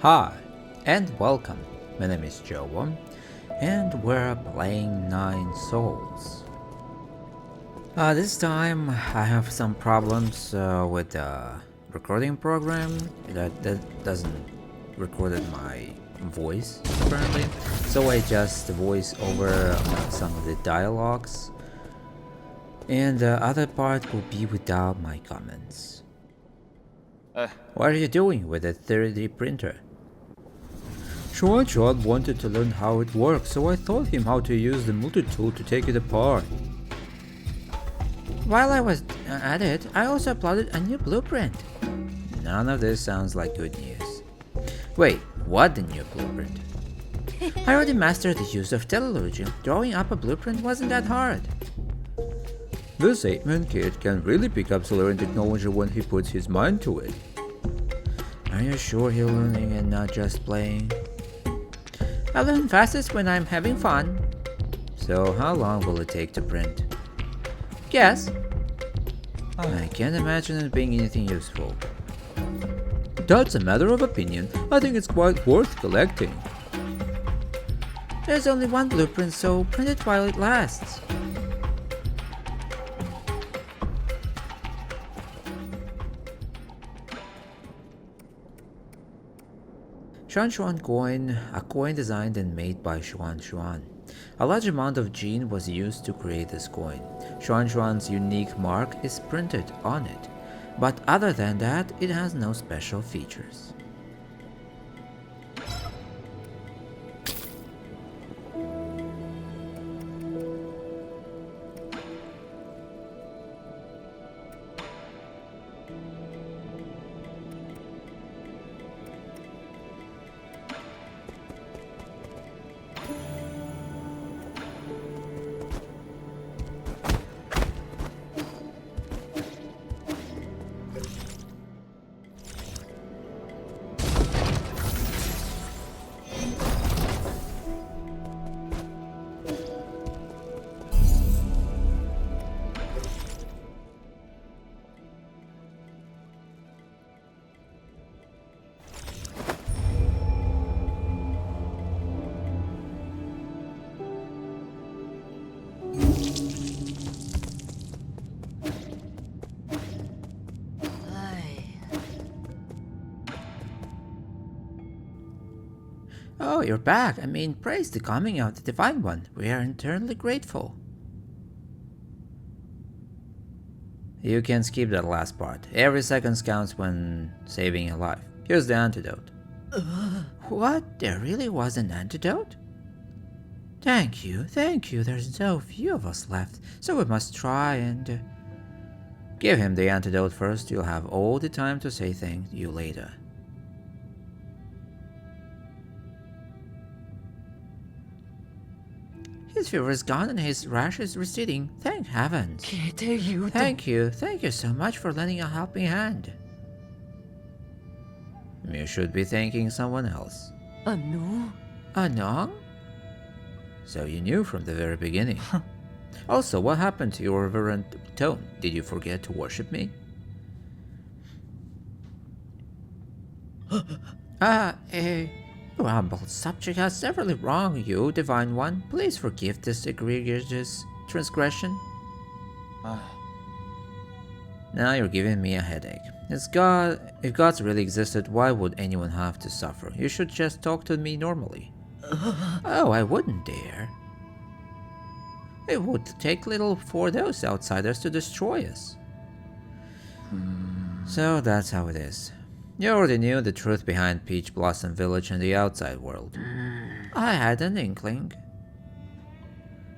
Hi, and welcome. My name is Jiequan, and we're playing Nine Souls. This time I have some problems with the recording program that doesn't record my voice apparently, so I just voice over some of the dialogues, and the other part will be without my comments. What are you doing with a 3D printer? Jiequan wanted to learn how it works, so I taught him how to use the multi-tool to take it apart. While I was at it, I also uploaded a new blueprint. None of this sounds like good news. Wait, what the new blueprint? I already mastered the use of telelogy. Drawing up a blueprint wasn't that hard. This 8-man kid can really pick up Solarian technology when he puts his mind to it. Are you sure you're learning and not just playing? I learn fastest when I'm having fun. So how long will it take to print? Guess. I can't imagine it being anything useful. That's a matter of opinion. I think it's quite worth collecting. There's only one blueprint, so print it while it lasts. Xuan coin, a coin designed and made by Xuan. A large amount of gene was used to create this coin. Xuan's unique mark is printed on it, but other than that, it has no special features. Oh, you're back. I mean, praise the coming of the Divine One. We are eternally grateful. You can skip that last part. Every second counts when saving a life. Here's the antidote. What? There really was an antidote? Thank you. There's so few of us left, so we must try and... Give him the antidote first. You'll have all the time to say thank you later. His fever is gone and his rash is receding. Thank heavens. Thank you so much for lending a helping hand. You should be thanking someone else. Anong? So you knew from the very beginning. Also, what happened to your reverent tone? Did you forget to worship me? Your humble subject has severely wronged you, Divine One. Please forgive this egregious transgression. Now you're giving me a headache. If gods really existed, why would anyone have to suffer? You should just talk to me normally. Oh, I wouldn't dare. It would take little for those outsiders to destroy us. So that's how it is. You already knew the truth behind Peach Blossom Village and the outside world. I had an inkling.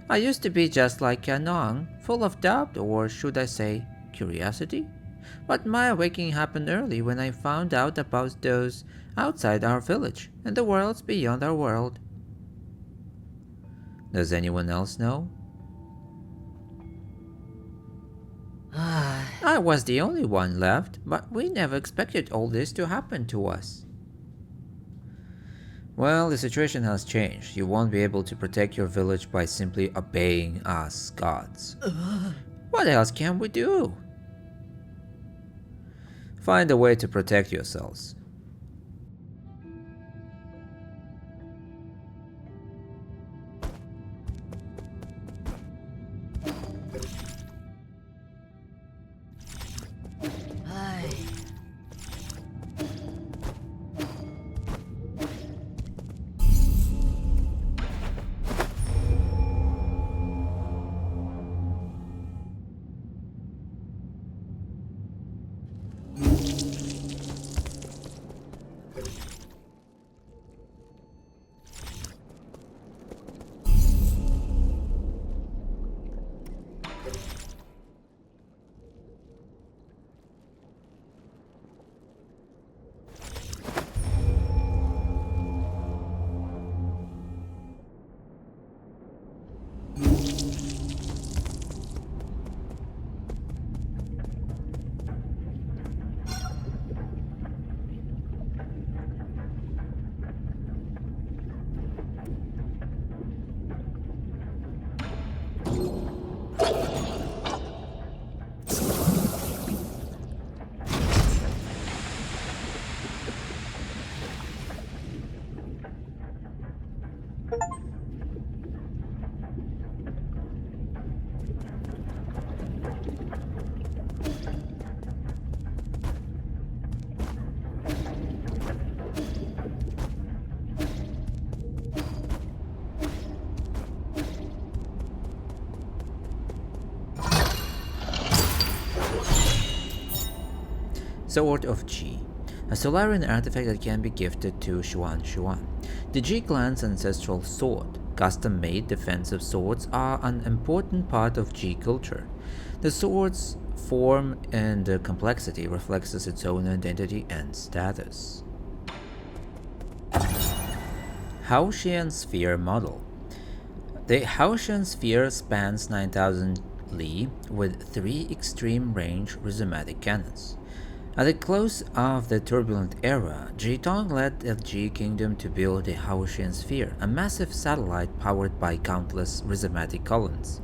I used to be just like Anong, full of doubt, or should I say, curiosity? But my awakening happened early when I found out about those outside our village and the worlds beyond our world. Does anyone else know? I was the only one left, but we never expected all this to happen to us. Well, the situation has changed. You won't be able to protect your village by simply obeying us gods. What else can we do? Find a way to protect yourselves. Sword of Ji, a Solarian artifact that can be gifted to Jiequan. The Ji clan's ancestral sword. Custom-made defensive swords are an important part of Ji culture. The sword's form and complexity reflects its own identity and status. Haotian Sphere Model. The Haotian Sphere spans 9,000 li with 3 extreme-range rhizomatic cannons. At the close of the turbulent era, Jiequan led the Ji kingdom to build the Haotian Sphere, a massive satellite powered by countless rhizomatic columns,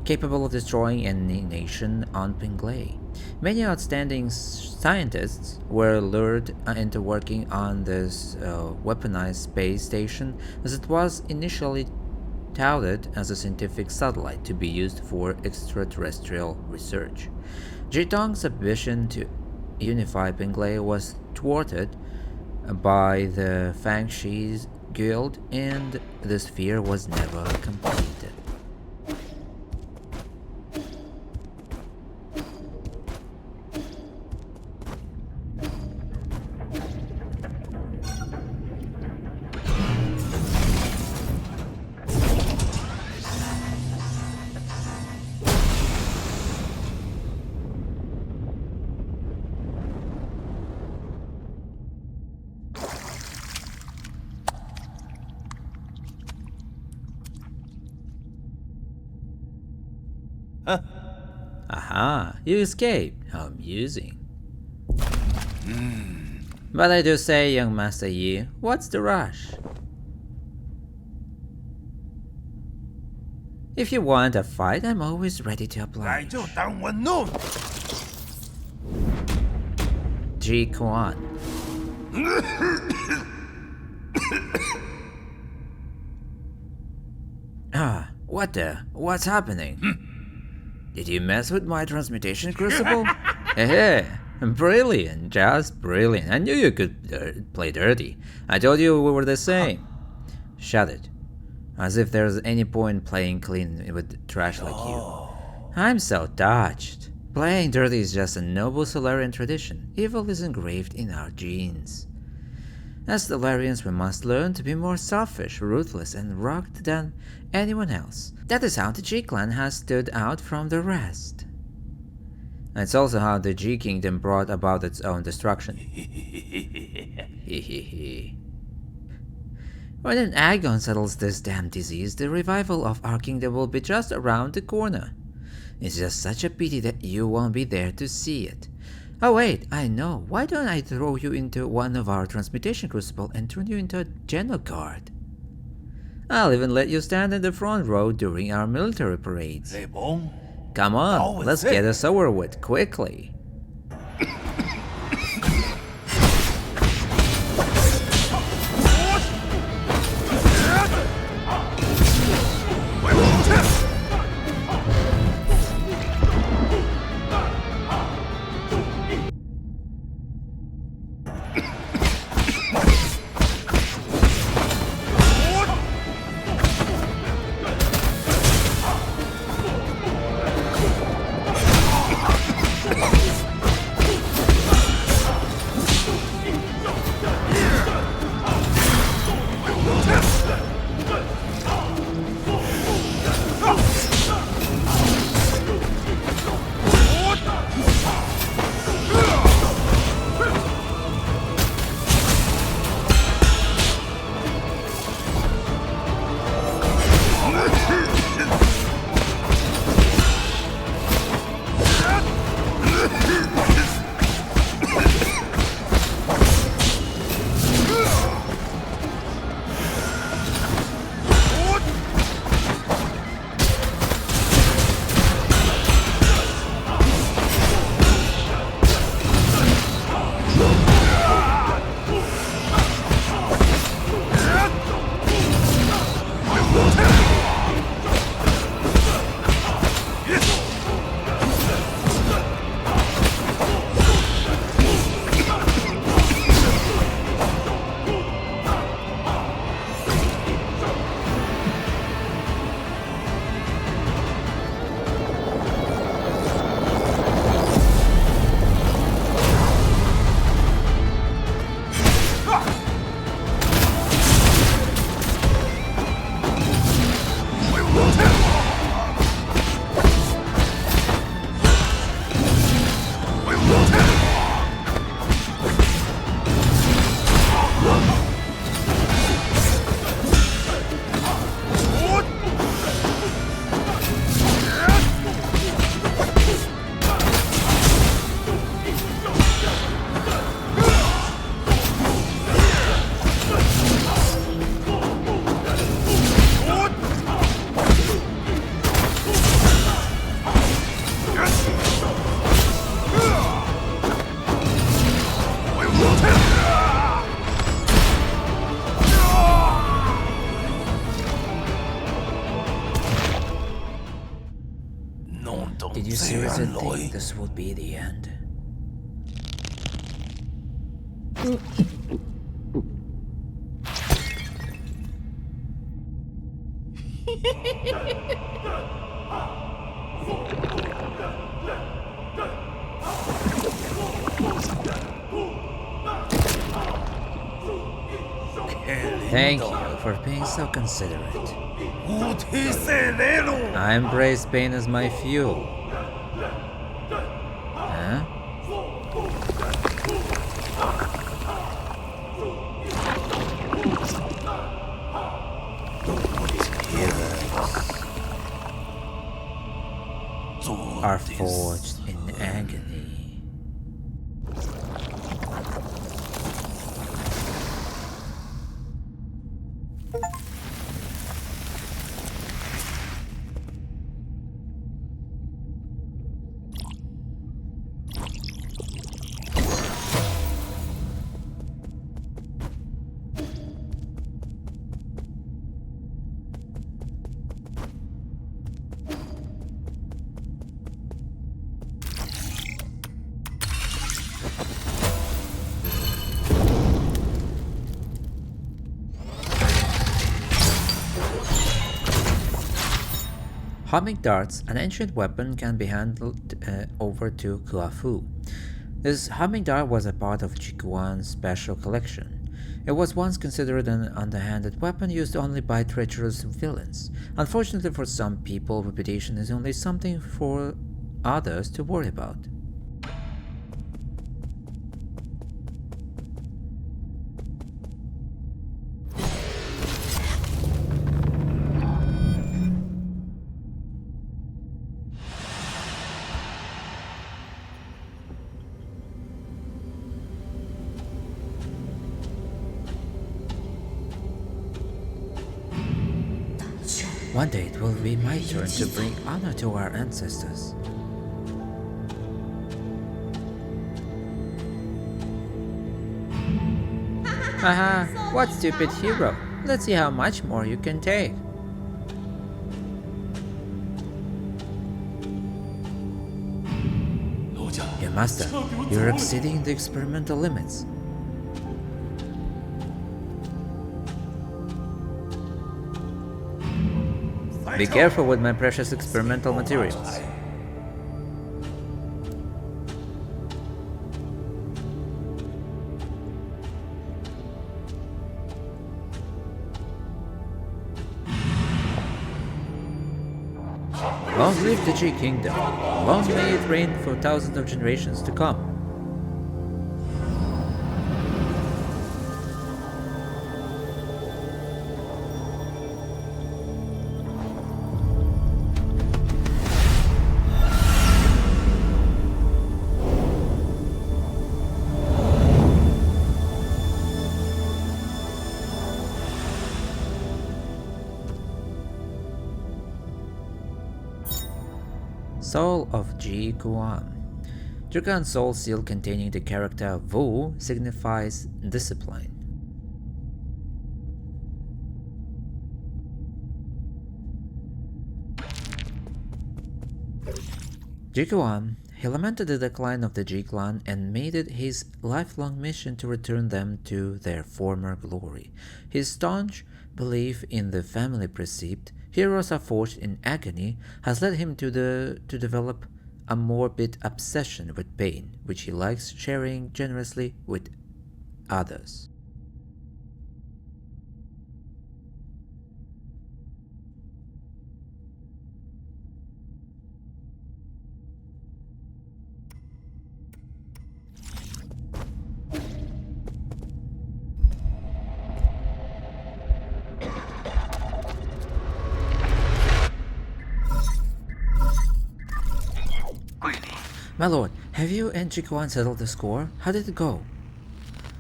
capable of destroying any nation on Penglai. Many outstanding scientists were lured into working on this weaponized space station, as it was initially touted as a scientific satellite to be used for extraterrestrial research. Jiequan's ambition to unify Penglai was thwarted by the Fangshi Guild, and the sphere was never completed. Aha, you escaped. How amusing. But I do say, young Master Yi, what's the rush? If you want a fight, I'm always ready to oblige. Jiequan. What's happening? Did you mess with my transmutation crucible? Brilliant, just brilliant. I knew you could play dirty. I told you we were the same. Shut it. As if there's any point playing clean with trash like you. I'm so touched. Playing dirty is just a noble Solarian tradition. Evil is engraved in our genes. As Solarians, we must learn to be more selfish, ruthless, and rugged than anyone else. That is how the Ji clan has stood out from the rest. It's also how the Ji kingdom brought about its own destruction. When an Agon settles this damn disease, the revival of our kingdom will be just around the corner. It's just such a pity that you won't be there to see it. Oh wait, I know. Why don't I throw you into one of our transmutation crucible and turn you into a general guard? I'll even let you stand in the front row during our military parades. Come on, let's get this over with quickly. Did you seriously think this would be the end? Thank you for being so considerate. I embrace pain as my fuel. Huh? Are forged in agony. Homing darts, an ancient weapon, can be handed over to Kuafu. This homing dart was a part of Jiequan's special collection. It was once considered an underhanded weapon used only by treacherous villains. Unfortunately for some people, reputation is only something for others to worry about. One day it will be my turn to bring honor to our ancestors. Haha, what stupid hero. Let's see how much more you can take. Your master, you're exceeding the experimental limits. Be careful with my precious experimental materials. Long live the G Kingdom. Long may it reign for thousands of generations to come. Soul of Jiequan. Jiequan's soul seal containing the character Wu signifies discipline. Jiequan, he lamented the decline of the Ji clan and made it his lifelong mission to return them to their former glory. His staunch belief in the family precept, heroes are forged in agony, has led him to develop a morbid obsession with pain, which he likes sharing generously with others. My lord, have you and Jiequan settled the score? How did it go?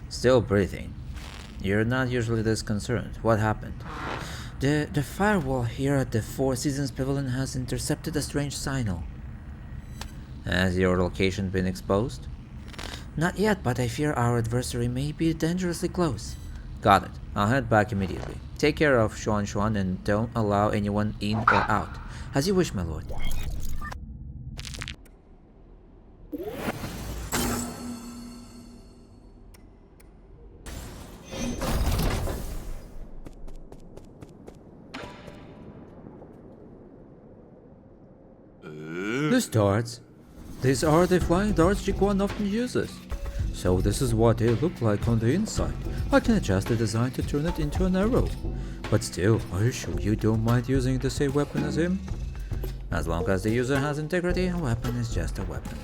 Still breathing. You're not usually this concerned. What happened? The firewall here at the Four Seasons Pavilion has intercepted a strange signal. Has your location been exposed? Not yet, but I fear our adversary may be dangerously close. Got it. I'll head back immediately. Take care of Xuan and don't allow anyone in or out. As you wish, my lord. The darts. These are the flying darts Jiequan often uses. So this is what they look like on the inside. I can adjust the design to turn it into an arrow. But still, are you sure you don't mind using the same weapon as him? As long as the user has integrity, a weapon is just a weapon.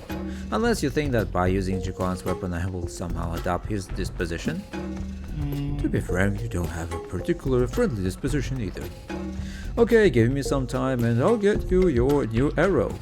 Unless you think that by using Jiequan's weapon I will somehow adopt his disposition. To be frank, you don't have a particularly friendly disposition either. Okay, give me some time and I'll get you your new arrow.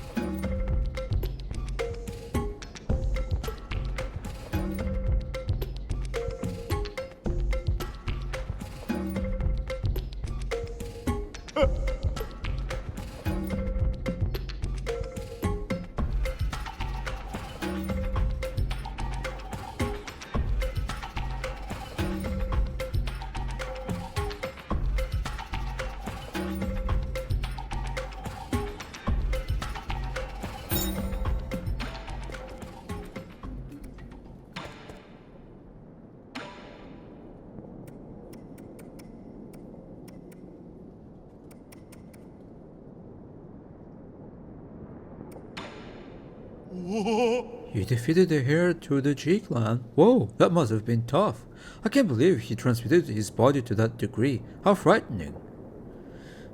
You defeated the heir to the Jiequan. Whoa, that must have been tough. I can't believe he transmuted his body to that degree. How frightening.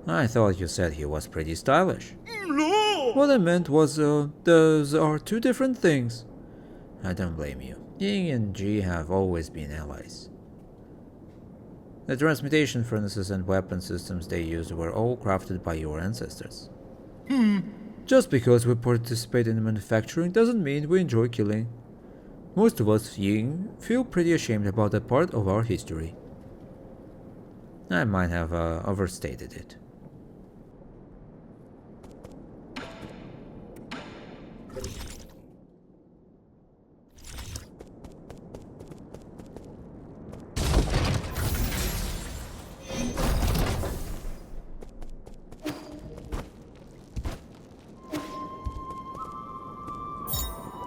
I thought you said he was pretty stylish. No! What I meant was, those are two different things. I don't blame you. Ying and Ji have always been allies. The transmutation furnaces and weapon systems they used were all crafted by your ancestors. Just because we participate in manufacturing doesn't mean we enjoy killing. Most of us Ying feel pretty ashamed about that part of our history. I might have overstated it.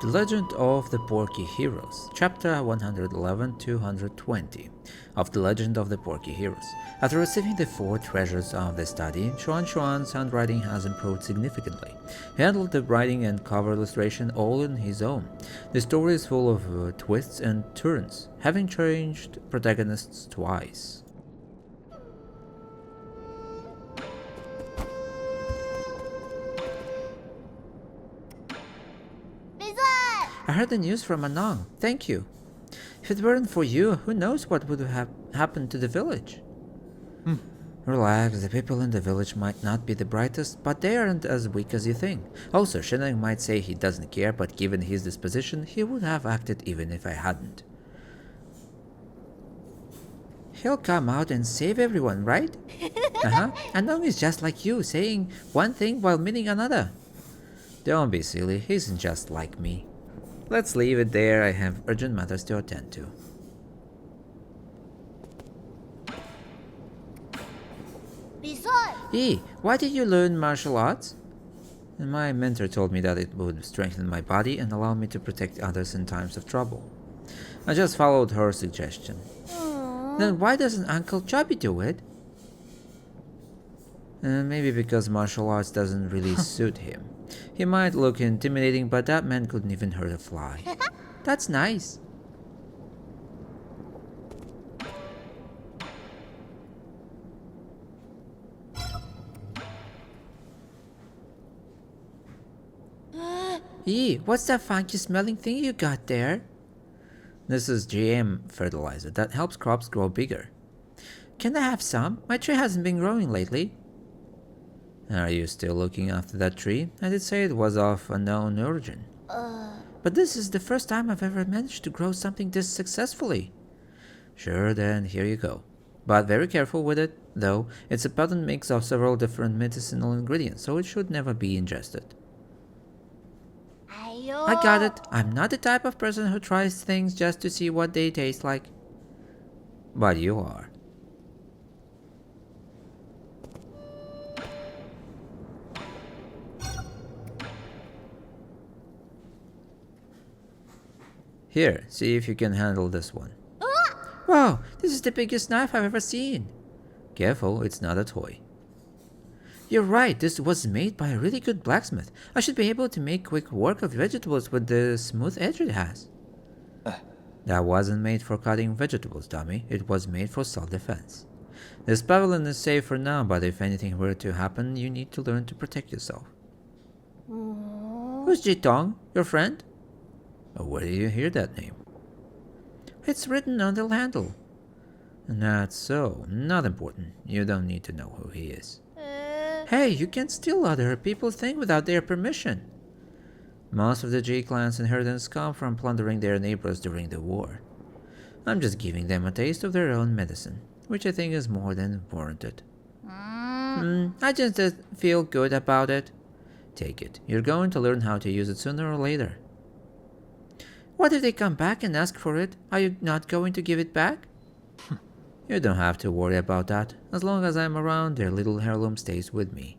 The Legend of the Porky Heroes, Chapter 111-220 of The Legend of the Porky Heroes. After receiving the 4 treasures of the study, Xuan's handwriting has improved significantly. He handled the writing and cover illustration all on his own. The story is full of twists and turns, having changed protagonists twice. I heard the news from Anong. Thank you. If it weren't for you, who knows what would have happened to the village? Relax, the people in the village might not be the brightest, but they aren't as weak as you think. Also, Shineng might say he doesn't care, but given his disposition, he would have acted even if I hadn't. He'll come out and save everyone, right? Anong is just like you, saying one thing while meaning another. Don't be silly, he isn't just like me. Let's leave it there, I have urgent matters to attend to. Why did you learn martial arts? My mentor told me that it would strengthen my body and allow me to protect others in times of trouble. I just followed her suggestion. Then why doesn't Uncle Chubby do it? Maybe because martial arts doesn't really suit him. He might look intimidating, but that man couldn't even hurt a fly. That's nice. What's that funky smelling thing you got there? This is GM fertilizer that helps crops grow bigger. Can I have some? My tree hasn't been growing lately. Are you still looking after that tree? I did say it was of unknown origin. But this is the first time I've ever managed to grow something this successfully. Sure, then here you go. But very careful with it, though. It's a potent mix of several different medicinal ingredients, so it should never be ingested. I got it. I'm not the type of person who tries things just to see what they taste like. But you are. Here, see if you can handle this one. Wow, this is the biggest knife I've ever seen. Careful, it's not a toy. You're right, this was made by a really good blacksmith. I should be able to make quick work of vegetables with the smooth edge it has. That wasn't made for cutting vegetables, dummy. It was made for self-defense. This pavilion is safe for now, but if anything were to happen, you need to learn to protect yourself. Who's Jitong? Your friend? Where did you hear that name? It's written on the handle. That's so. Not important. You don't need to know who he is. Hey, you can't steal other people's things without their permission. Most of the Jiequan's inheritance come from plundering their neighbors during the war. I'm just giving them a taste of their own medicine, which I think is more than warranted. I just feel good about it. Take it. You're going to learn how to use it sooner or later. What if they come back and ask for it? Are you not going to give it back? You don't have to worry about that. As long as I'm around, their little heirloom stays with me.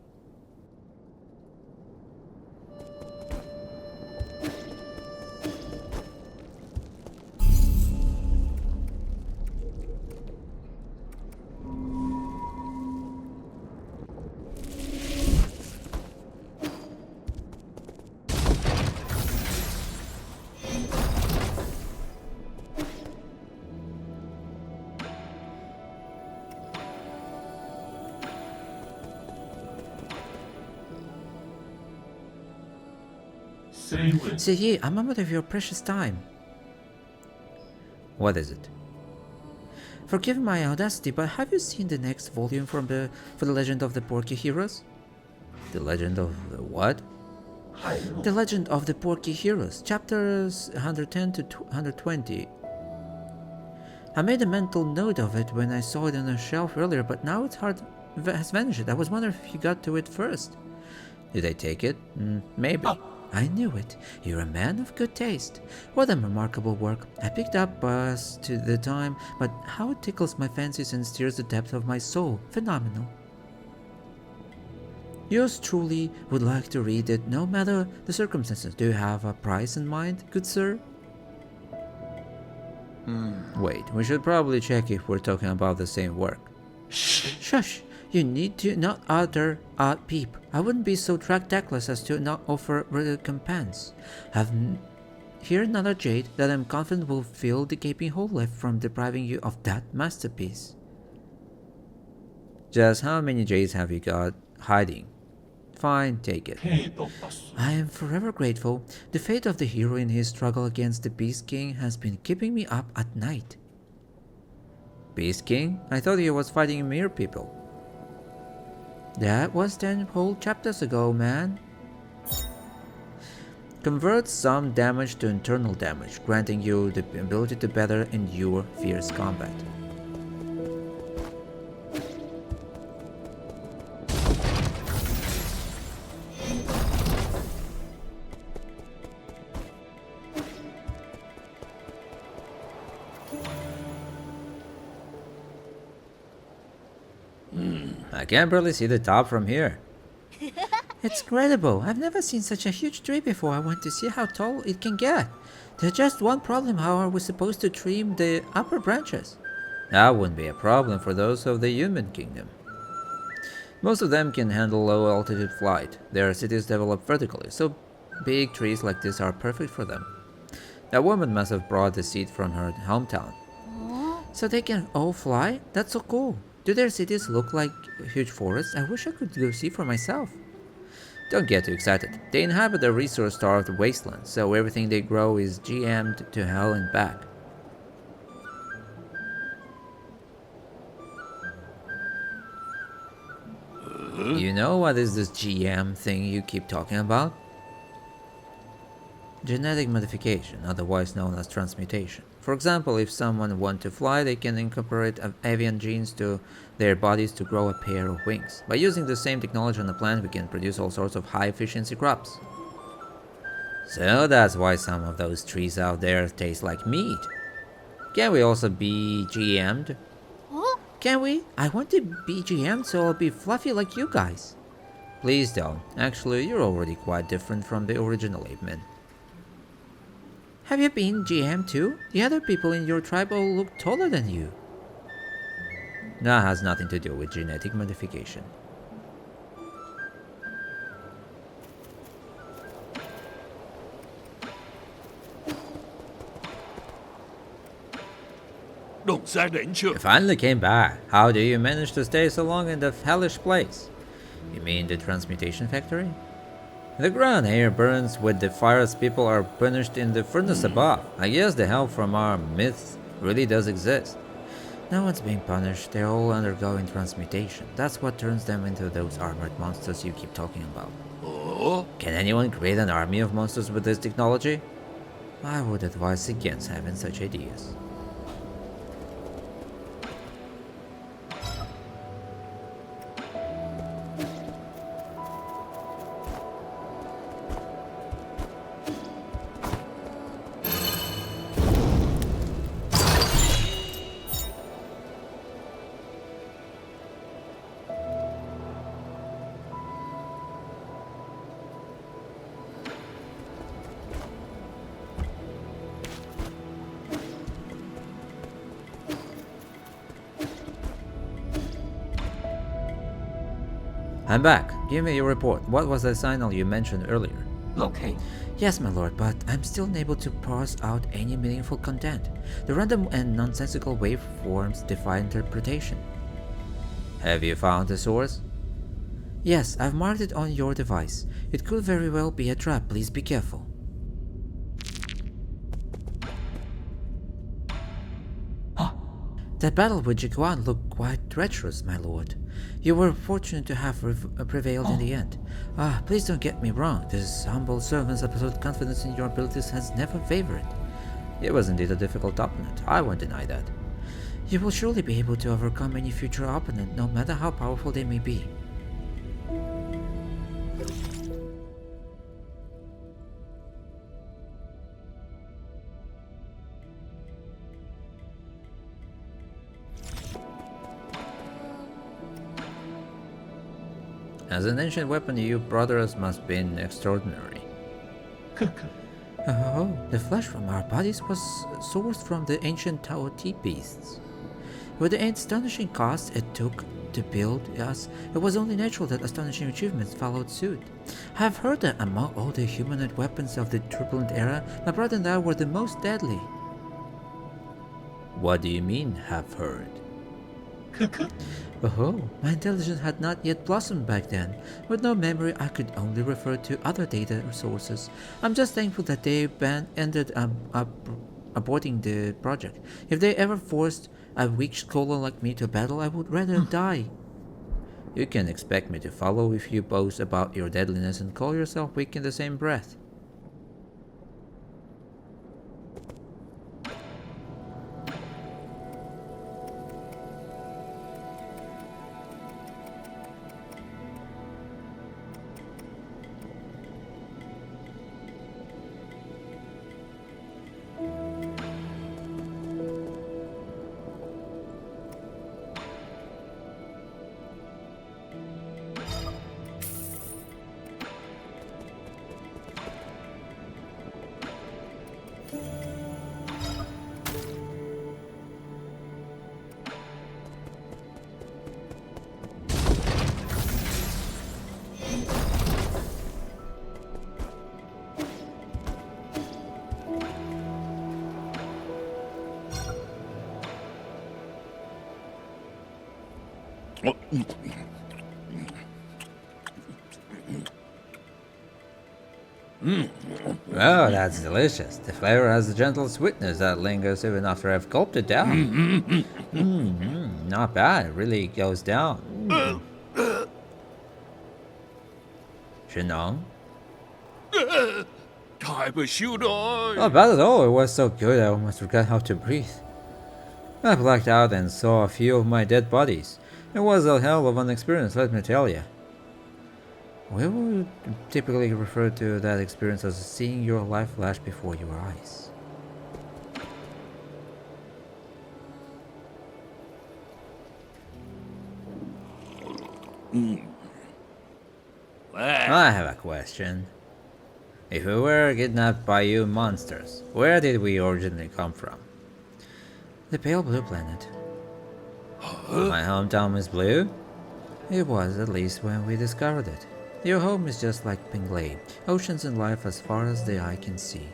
Ziyi, a moment of your precious time. What is it? Forgive my audacity, but have you seen the next volume for the Legend of the Porky Heroes? The Legend of the what? The Legend of the Porky Heroes, chapters 110 to 120. I made a mental note of it when I saw it on a shelf earlier, but now it's has vanished. I was wondering if you got to it first. Did I take it? Maybe. I knew it. You're a man of good taste. What a remarkable work. I picked up as to the time, but how it tickles my fancies and stirs the depth of my soul. Phenomenal. Yours truly would like to read it no matter the circumstances. Do you have a price in mind, good sir? Wait, we should probably check if we're talking about the same work. Shush! You need to not utter a peep. I wouldn't be so tactless as to not offer recompense. Here another jade that I'm confident will fill the gaping hole left from depriving you of that masterpiece. Just how many jades have you got hiding? Fine, take it. I am forever grateful. The fate of the hero in his struggle against the Beast King has been keeping me up at night. Beast King? I thought he was fighting mere people. That was 10 whole chapters ago, man. Convert some damage to internal damage, granting you the ability to better endure fierce combat. I can barely see the top from here. It's incredible. I've never seen such a huge tree before. I want to see how tall it can get. There's just one problem. How are we supposed to trim the upper branches? That wouldn't be a problem for those of the human kingdom. Most of them can handle low altitude flight. Their cities develop vertically, so big trees like this are perfect for them. That woman must have brought the seed from her hometown. So they can all fly? That's so cool. Do their cities look like huge forests? I wish I could go see for myself. Don't get too excited. They inhabit a resource-starved wasteland, so everything they grow is GM'd to hell and back. You know what is this GM thing you keep talking about? Genetic modification, otherwise known as transmutation. For example, if someone wants to fly, they can incorporate avian genes to their bodies to grow a pair of wings. By using the same technology on the plant, we can produce all sorts of high-efficiency crops. So that's why some of those trees out there taste like meat. Can we also be GM'd? Can we? I want to be GM'd so I'll be fluffy like you guys. Please don't. Actually, you're already quite different from the original ape men. Have you been GM too? The other people in your tribe all look taller than you. That has nothing to do with genetic modification. You finally came back. How do you manage to stay so long in that hellish place? You mean the transmutation factory? The ground here burns with the fires people are punished in the furnace above. I guess the help from our myths really does exist. No one's being punished, they're all undergoing transmutation. That's what turns them into those armored monsters you keep talking about. Can anyone create an army of monsters with this technology? I would advise against having such ideas. I'm back. Give me your report. What was the signal you mentioned earlier? Okay. Yes, my lord, but I'm still unable to parse out any meaningful content. The random and nonsensical waveforms defy interpretation. Have you found the source? Yes, I've marked it on your device. It could very well be a trap. Please be careful. That battle with Jiequan looked quite treacherous, my lord. You were fortunate to have prevailed in the end. Please don't get me wrong. This humble servant's absolute confidence in your abilities has never wavered. It was indeed a difficult opponent. I won't deny that. You will surely be able to overcome any future opponent, no matter how powerful they may be. As an ancient weapon, you brothers must have been extraordinary. Oh, the flesh from our bodies was sourced from the ancient Tao Ti beasts. With the astonishing cost it took to build us, it was only natural that astonishing achievements followed suit. I have heard that among all the humanoid weapons of the turbulent era, my brother and I were the most deadly. What do you mean, have heard? Oh, my intelligence had not yet blossomed back then. With no memory, I could only refer to other data sources. I'm just thankful that they ended up aborting the project. If they ever forced a weak scholar like me to battle, I would rather die. You can expect me to follow if you boast about your deadliness and call yourself weak in the same breath. Oh, that's delicious. The flavor has a gentle sweetness that lingers even after I've gulped it down. Not bad. It really goes down. Shenong? Not bad at all. It was so good I almost forgot how to breathe. I blacked out and saw a few of my dead bodies. It was a hell of an experience, let me tell you. We would typically refer to that experience as seeing your life flash before your eyes. I have a question. If we were kidnapped by you monsters, where did we originally come from? The pale blue planet. My hometown is blue? It was, at least when we discovered it. Your home is just like Pingley, oceans and life as far as the eye can see.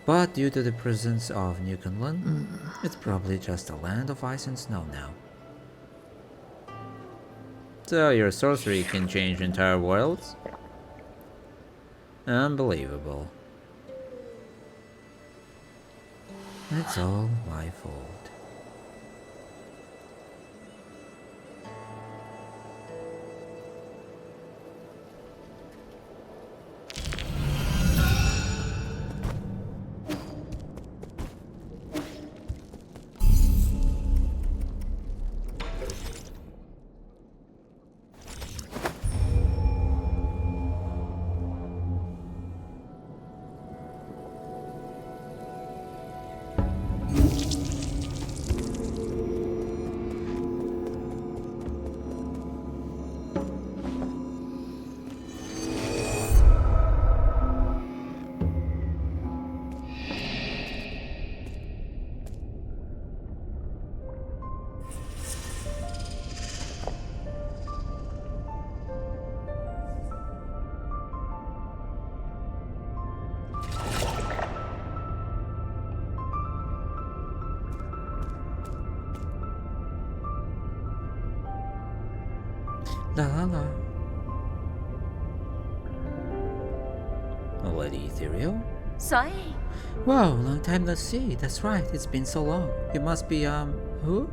But due to the presence of Newfoundland, it's probably just a land of ice and snow now. So your sorcery can change entire worlds? Unbelievable. It's all my fault. La la la. Lady Ethereal? Sorry. Wow, long time no see. That's right, it's been so long. You must be, who?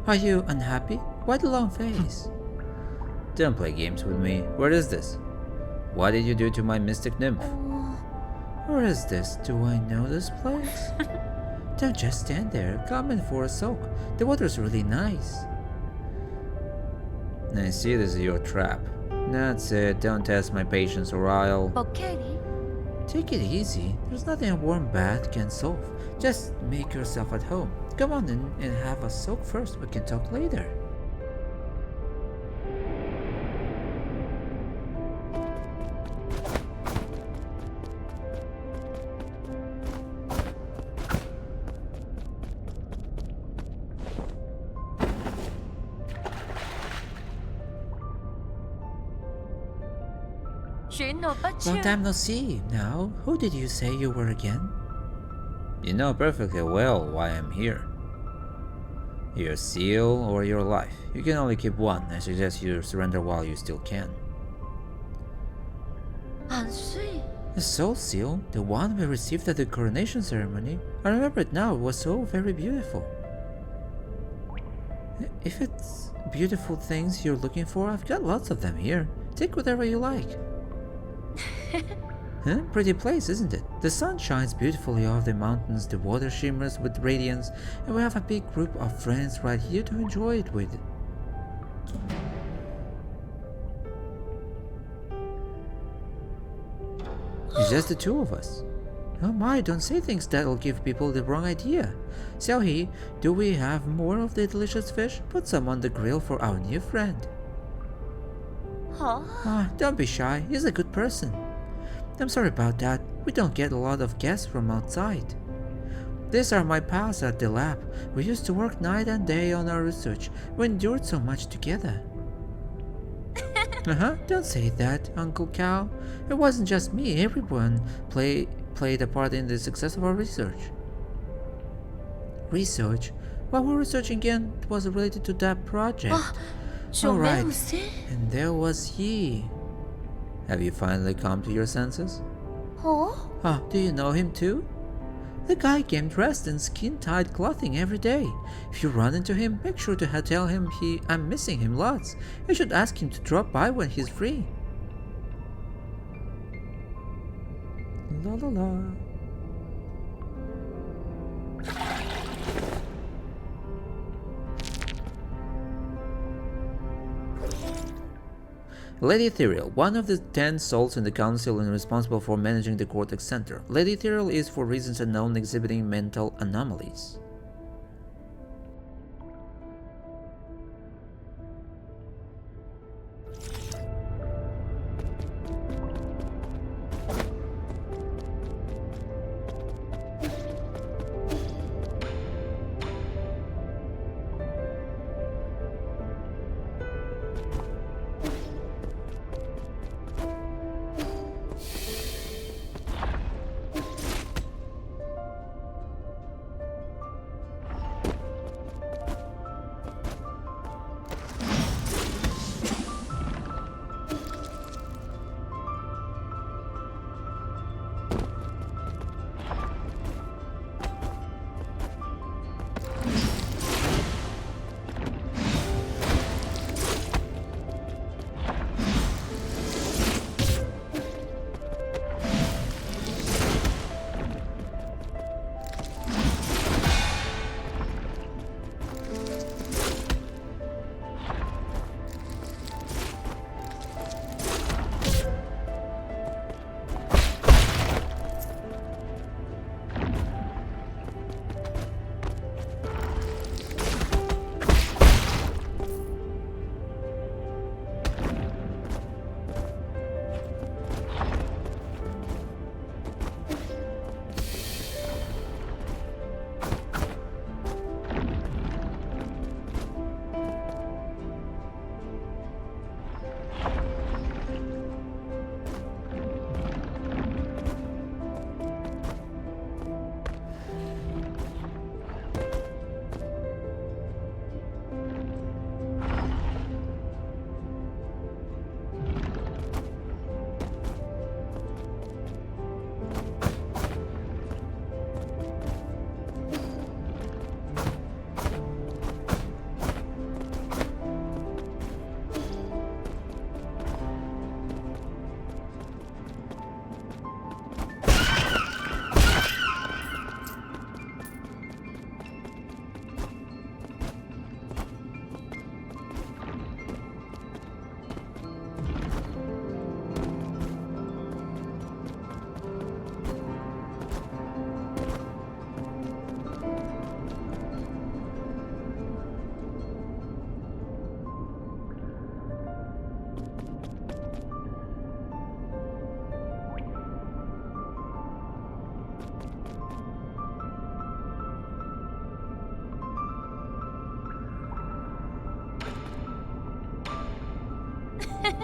Are you unhappy? Why the long face? Don't play games with me. Where is this? What did you do to my mystic nymph? Where is this? Do I know this place? Don't just stand there. Come in for a soak. The water's really nice. I see this is your trap. That's it. Don't test my patience or I'll... Okay. Take it easy. There's nothing a warm bath can solve. Just make yourself at home. Come on in and have a soak first. We can talk later. Long time no see. Now, who did you say you were again? You know perfectly well why I'm here. Your seal or your life. You can only keep one. I suggest you surrender while you still can. The soul seal, the one we received at the coronation ceremony. I remember it now. It was so very beautiful. If it's beautiful things you're looking for, I've got lots of them here. Take whatever you like. Huh? Pretty place, isn't it? The sun shines beautifully off the mountains, the water shimmers with radiance, and we have a big group of friends right here to enjoy it with. It's just the two of us. Oh my, don't say things that'll give people the wrong idea. Xiaohe, do we have more of the delicious fish? Put some on the grill for our new friend. Don't be shy, he's a good person. I'm sorry about that, we don't get a lot of guests from outside. These are my pals at the lab. We used to work night and day on our research. We endured so much together. Don't say that, Uncle Cow. It wasn't just me, everyone played a part in the success of our research. Research? What we're researching again was related to that project. Alright, and there was Yi. Have you finally come to your senses? Do you know him too? The guy came dressed in skin-tight clothing every day. If you run into him, make sure to tell him I'm missing him lots. You should ask him to drop by when he's free. La la la. Lady Ethereal, one of the 10 souls in the council and responsible for managing the Cortex Center. Lady Ethereal is, for reasons unknown, exhibiting mental anomalies.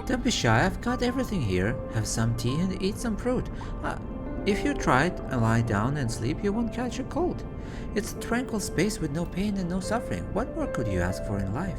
Don't be shy, I've got everything here. Have some tea and eat some fruit. If you try it and lie down and sleep, you won't catch a cold. It's a tranquil space with no pain and no suffering. What more could you ask for in life?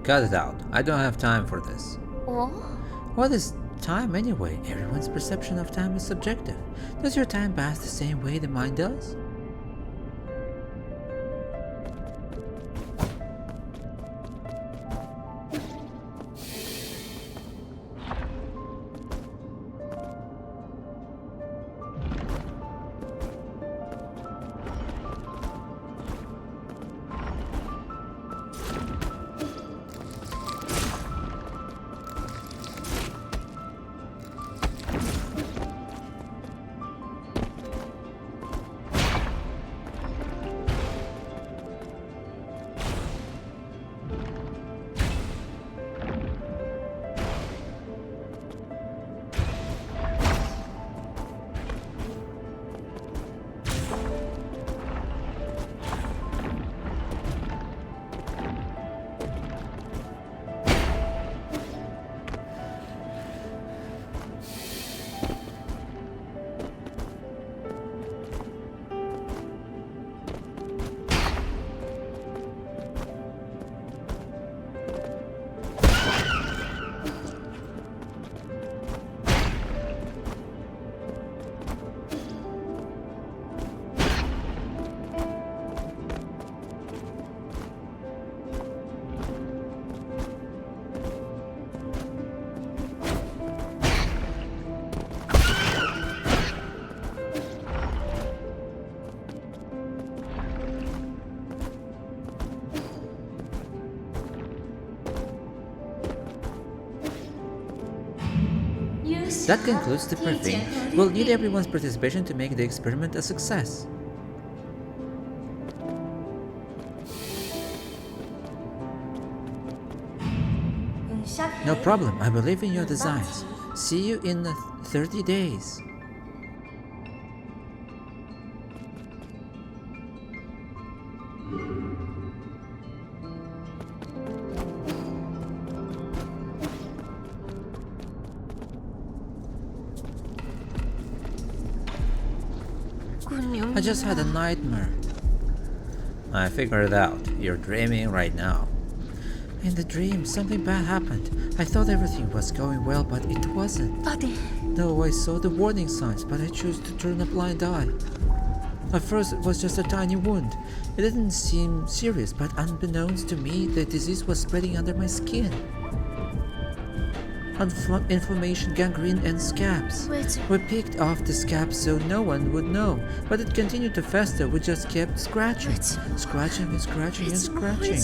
Cut it out. I don't have time for this. Oh? What is time anyway? Everyone's perception of time is subjective. Does your time pass the same way the mind does? That concludes the briefing. We'll need everyone's participation to make the experiment a success. No problem, I believe in your designs. See you in 30 days. I just had a nightmare. I figured it out. You're dreaming right now. In the dream, something bad happened. I thought everything was going well, but it wasn't. No, I saw the warning signs, but I chose to turn a blind eye. At first, it was just a tiny wound. It didn't seem serious, but unbeknownst to me, the disease was spreading under my skin. Inflammation, gangrene, and scabs. We picked off the scabs so no one would know, but it continued to fester. We just kept scratching. Scratching and scratching and scratching.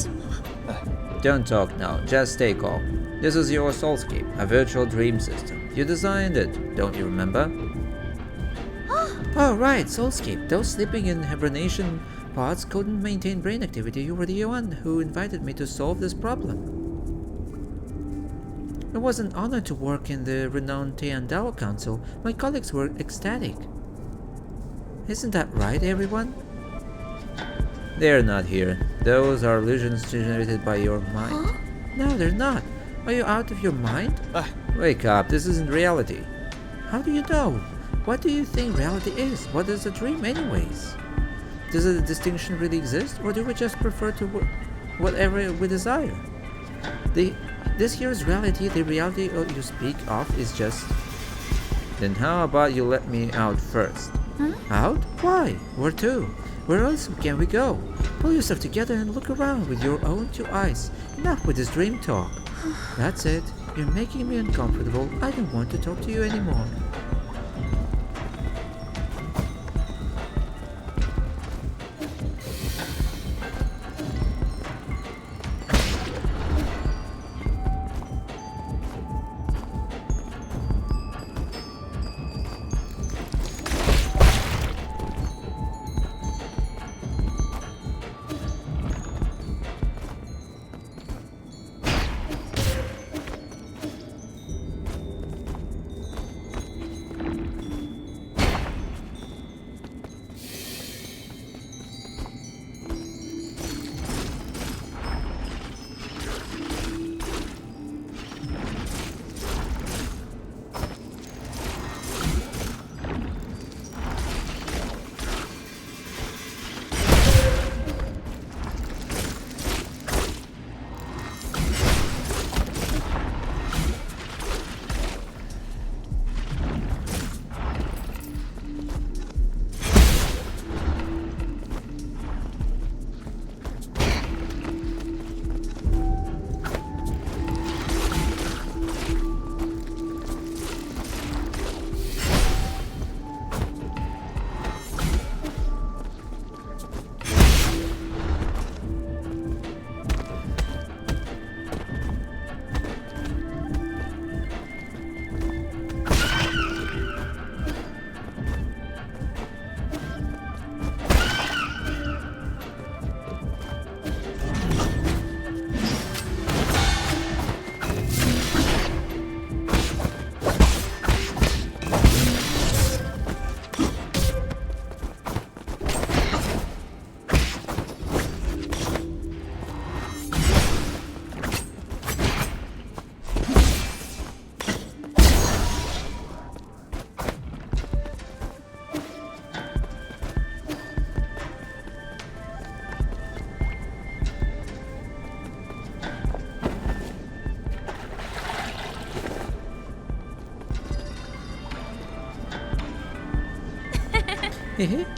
Don't talk now, just stay calm. This is your soulscape, a virtual dream system. You designed it, don't you remember? Oh right, soulscape. Those sleeping in hibernation pods couldn't maintain brain activity. You were the one who invited me to solve this problem. It was an honor to work in the renowned Tiandao Council. My colleagues were ecstatic. Isn't that right, everyone? They're not here. Those are illusions generated by your mind. No, they're not. Are you out of your mind? Wake up, this isn't reality. How do you know? What do you think reality is? What is a dream anyways? Does a distinction really exist, or do we just prefer to whatever we desire? This here is reality. The reality you speak of is just... Then how about you let me out first? Out? Why? Where to? Where else can we go? Pull yourself together and look around with your own two eyes. Enough with this dream talk. That's it. You're making me uncomfortable. I don't want to talk to you anymore.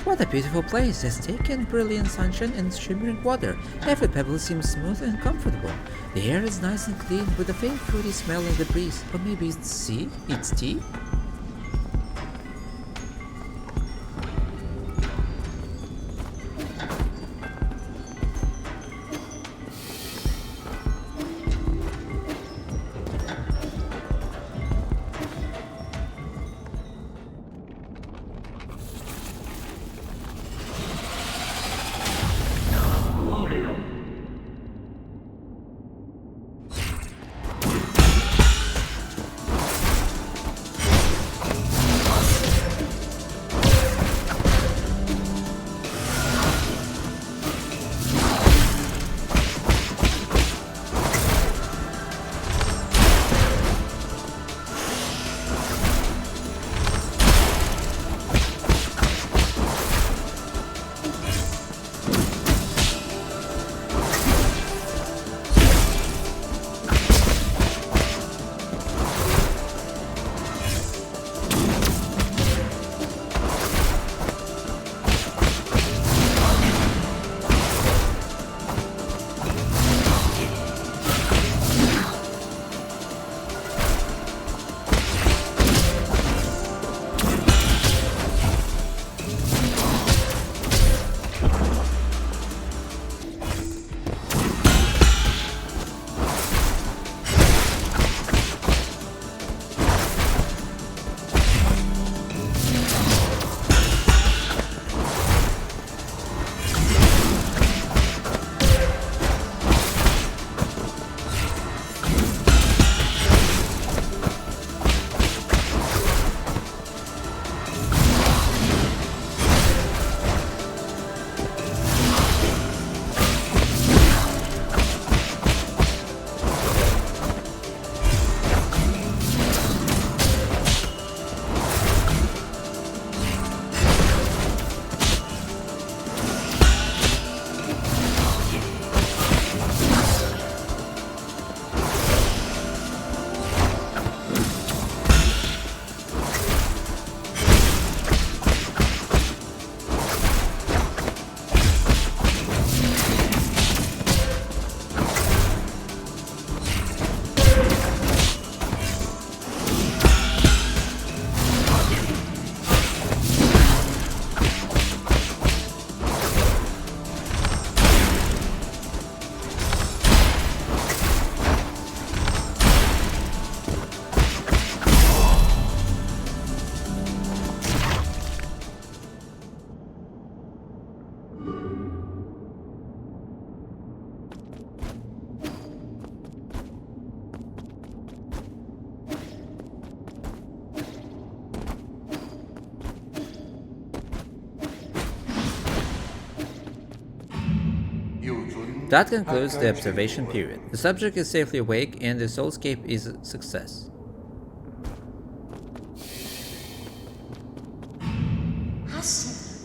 What a beautiful place. It's taken brilliant sunshine and shimmering water. Every pebble seems smooth and comfortable. The air is nice and clean with a faint fruity smell in the breeze. Or maybe it's tea? It's tea? That concludes the observation period. The subject is safely awake and the soulscape is a success.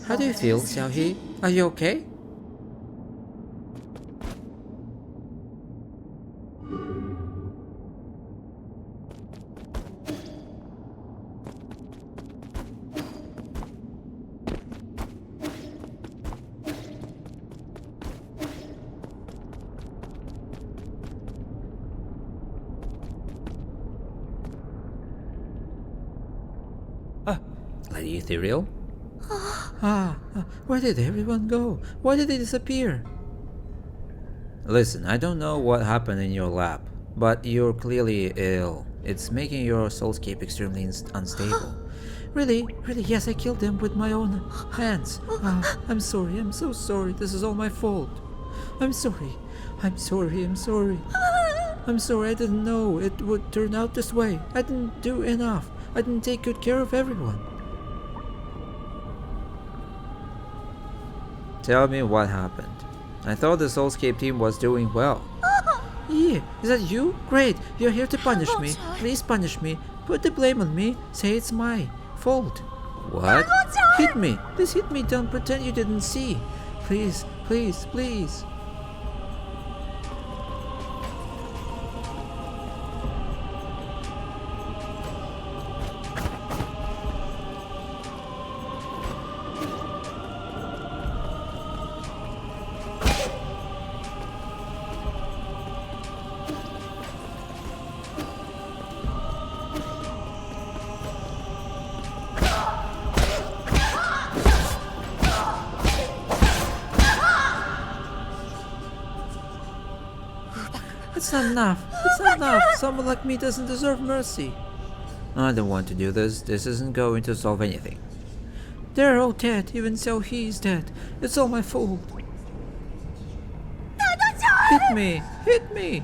How do you feel, Xiaohe? Are you okay? Lady Ethereal? Where did everyone go? Why did they disappear? Listen, I don't know what happened in your lab, but you're clearly ill. It's making your soulscape extremely unstable. Really? Really? Yes, I killed them with my own hands. I'm sorry. I'm so sorry. This is all my fault. I'm sorry. I'm sorry. I'm sorry. I'm sorry. I didn't know it would turn out this way. I didn't do enough. I didn't take good care of everyone. Tell me what happened. I thought the Soulscape team was doing well. Yeah, is that you? Great, you're here to punish me. Please punish me. Put the blame on me. Say it's my fault. What? Hit me. Please hit me. Don't pretend you didn't see. Please, please, please. It's not enough. It's not enough. Someone like me doesn't deserve mercy. I don't want to do this. This isn't going to solve anything. They're all dead. Even Xiaohe's dead. It's all my fault. Hit me. Hit me.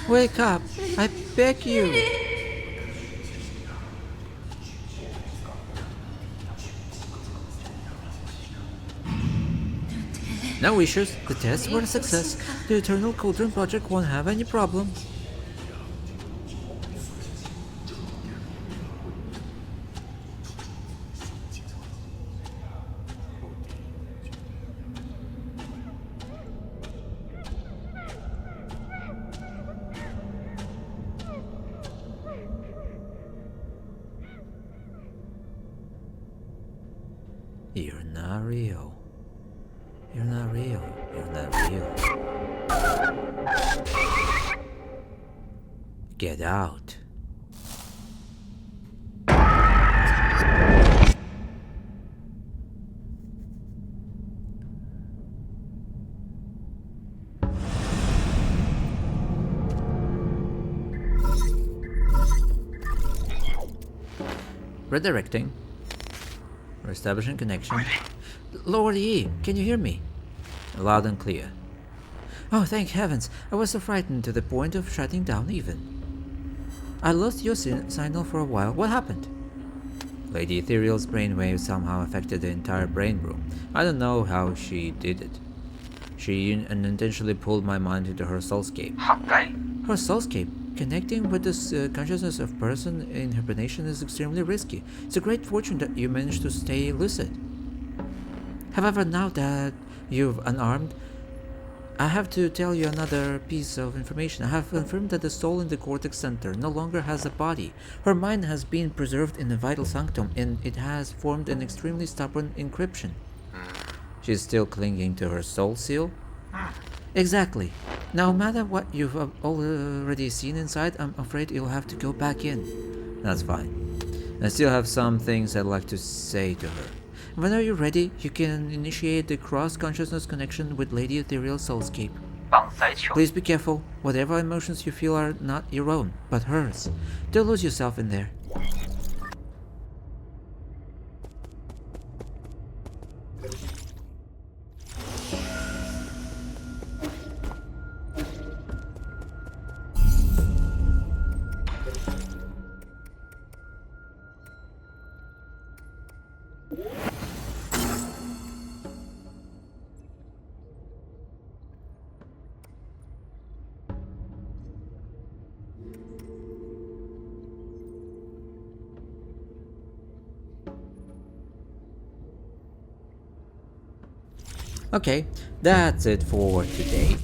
Wake up! I beg you! No issues. The tests were a success. The Eternal Cauldron project won't have any problem. You're not real. You're not real. You're not real. Get out. Redirecting. Establishing connection. Lord E, can you hear me? Loud and clear. Oh, thank heavens. I was so frightened to the point of shutting down even. I lost your signal for a while. What happened? Lady Ethereal's brainwave somehow affected the entire brain room. I don't know how she did it. She unintentionally pulled my mind into her soulscape. Her soulscape? Connecting with the consciousness of person in hibernation is extremely risky. It's a great fortune that you managed to stay lucid. However, now that you've unarmed, I have to tell you another piece of information. I have confirmed that the soul in the cortex center no longer has a body. Her mind has been preserved in a vital sanctum, and it has formed an extremely stubborn encryption. She's still clinging to her soul seal? Exactly. No matter what you've already seen inside, I'm afraid you'll have to go back in. That's fine. I still have some things I'd like to say to her. Whenever you're ready, you can initiate the cross-consciousness connection with Lady Ethereal Soulscape. Please be careful. Whatever emotions you feel are not your own, but hers. Don't lose yourself in there. Okay, that's it for today.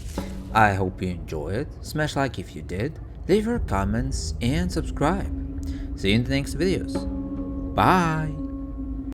I hope you enjoyed. Smash like if you did, leave your comments and subscribe. See you in the next videos. Bye!